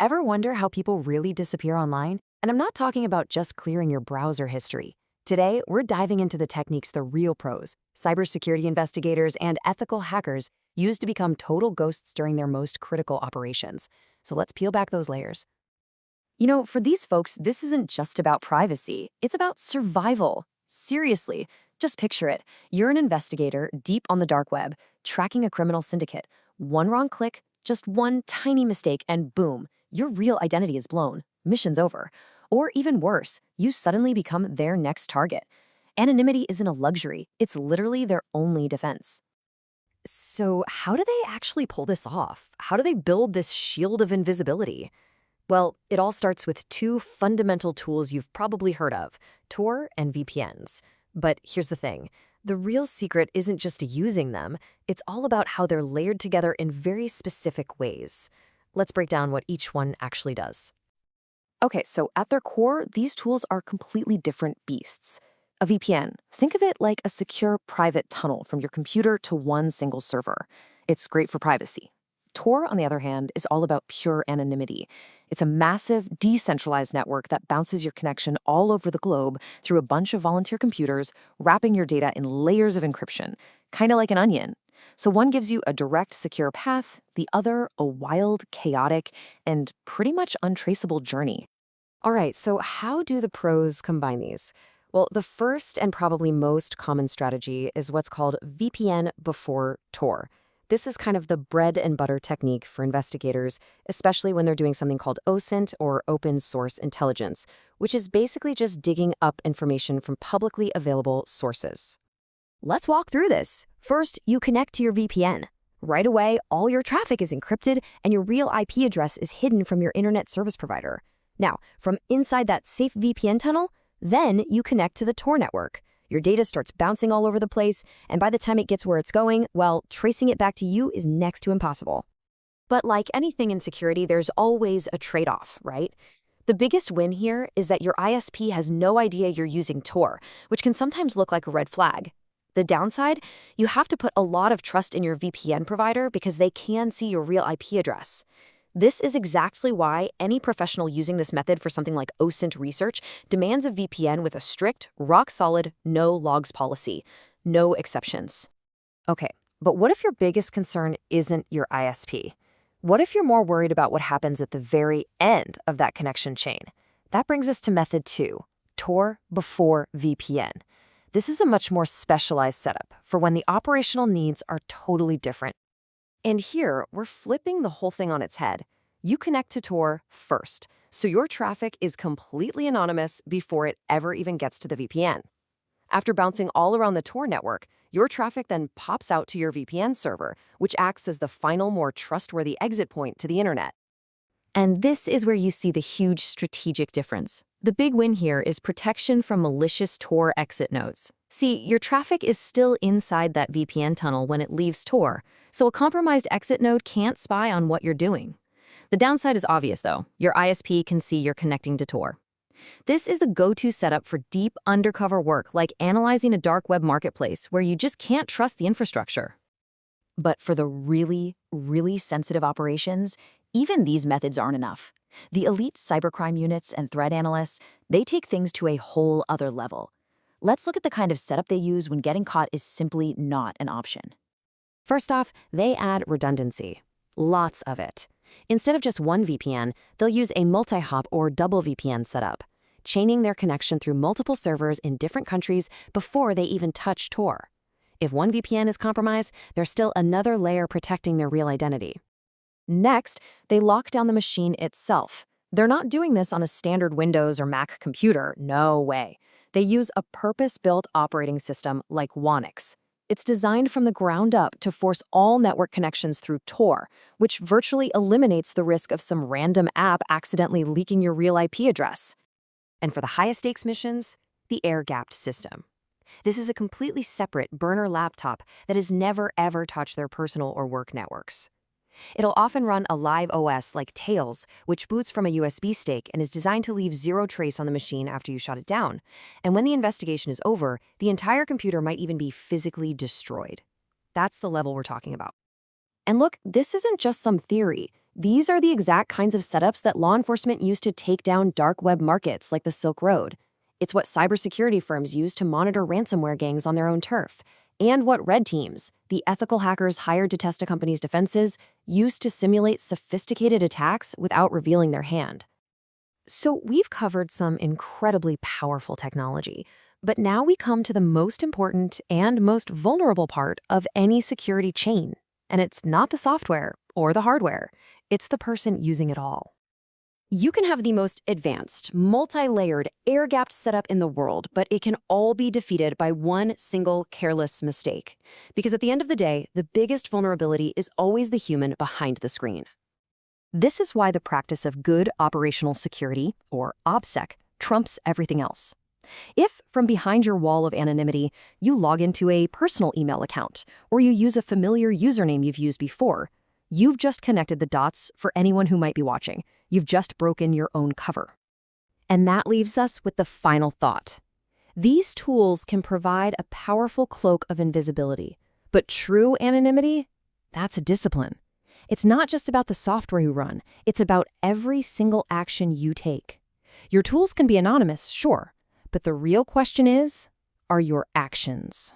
Ever wonder how people really disappear online? And I'm not talking about just clearing your browser history. Today, we're diving into the techniques the real pros, cybersecurity investigators, and ethical hackers use to become total ghosts during their most critical operations. So let's peel back those layers. For these folks, this isn't just about privacy, it's about survival. Seriously, just picture it. You're an investigator deep on the dark web, tracking a criminal syndicate. One wrong click, just one tiny mistake, and boom, your real identity is blown. Mission's over. Or even worse, you suddenly become their next target. Anonymity isn't a luxury, it's literally their only defense. So, how do they actually pull this off? How do they build this shield of invisibility? Well, it all starts with two fundamental tools you've probably heard of, TOR and VPNs. But here's the thing. The real secret isn't just using them, it's all about how they're layered together in very specific ways. Let's break down what each one actually does. Okay, so at their core, these tools are completely different beasts. A VPN, think of it like a secure private tunnel from your computer to one single server. It's great for privacy. TOR, on the other hand, is all about pure anonymity. It's a massive, decentralized network that bounces your connection all over the globe through a bunch of volunteer computers, wrapping your data in layers of encryption, kind of like an onion. So one gives you a direct, secure path, the other a wild, chaotic, and pretty much untraceable journey. All right, so how do the pros combine these? Well, the first and probably most common strategy is what's called VPN before TOR. This is kind of the bread and butter technique for investigators, especially when they're doing something called OSINT, or open source intelligence, which is basically just digging up information from publicly available sources. Let's walk through this. First, you connect to your VPN. Right away, all your traffic is encrypted and your real IP address is hidden from your internet service provider. Now, from inside that safe VPN tunnel, then you connect to the TOR network. Your data starts bouncing all over the place, and by the time it gets where it's going, well, tracing it back to you is next to impossible. But like anything in security, there's always a trade-off, right? The biggest win here is that your ISP has no idea you're using TOR, which can sometimes look like a red flag. The downside, you have to put a lot of trust in your VPN provider because they can see your real IP address. This is exactly why any professional using this method for something like OSINT research demands a VPN with a strict, rock-solid, no logs policy. No exceptions. Okay, but what if your biggest concern isn't your ISP? What if you're more worried about what happens at the very end of that connection chain? That brings us to method 2, TOR before VPN. This is a much more specialized setup for when the operational needs are totally different. And here, we're flipping the whole thing on its head. You connect to TOR first, so your traffic is completely anonymous before it ever even gets to the VPN. After bouncing all around the TOR network, your traffic then pops out to your VPN server, which acts as the final, more trustworthy exit point to the internet. And this is where you see the huge strategic difference. The big win here is protection from malicious TOR exit nodes. See, your traffic is still inside that VPN tunnel when it leaves TOR, so a compromised exit node can't spy on what you're doing. The downside is obvious, though. Your ISP can see you're connecting to TOR. This is the go-to setup for deep, undercover work, like analyzing a dark web marketplace where you just can't trust the infrastructure. But for the really, really sensitive operations, even these methods aren't enough. The elite cybercrime units and threat analysts, they take things to a whole other level. Let's look at the kind of setup they use when getting caught is simply not an option. First off, they add redundancy. Lots of it. Instead of just one VPN, they'll use a multi-hop or double VPN setup, chaining their connection through multiple servers in different countries before they even touch TOR. If one VPN is compromised, there's still another layer protecting their real identity. Next, they lock down the machine itself. They're not doing this on a standard Windows or Mac computer, no way. They use a purpose-built operating system like Whonix. It's designed from the ground up to force all network connections through TOR, which virtually eliminates the risk of some random app accidentally leaking your real IP address. And for the highest stakes missions, the air-gapped system. This is a completely separate burner laptop that has never ever touched their personal or work networks. It'll often run a live OS like Tails, which boots from a USB stick and is designed to leave zero trace on the machine after you shut it down. And when the investigation is over, the entire computer might even be physically destroyed. That's the level we're talking about. And look, this isn't just some theory. These are the exact kinds of setups that law enforcement used to take down dark web markets like the Silk Road. It's what cybersecurity firms use to monitor ransomware gangs on their own turf, and what red teams, the ethical hackers hired to test a company's defenses, use to simulate sophisticated attacks without revealing their hand. So we've covered some incredibly powerful technology, but now we come to the most important and most vulnerable part of any security chain. And it's not the software or the hardware, it's the person using it all. You can have the most advanced, multi-layered, air-gapped setup in the world, but it can all be defeated by one single careless mistake. Because at the end of the day, the biggest vulnerability is always the human behind the screen. This is why the practice of good operational security, or OPSEC, trumps everything else. If, from behind your wall of anonymity, you log into a personal email account, or you use a familiar username you've used before, you've just connected the dots for anyone who might be watching. You've just broken your own cover. And that leaves us with the final thought. These tools can provide a powerful cloak of invisibility, but true anonymity, that's a discipline. It's not just about the software you run, it's about every single action you take. Your tools can be anonymous, sure, but the real question is, are your actions?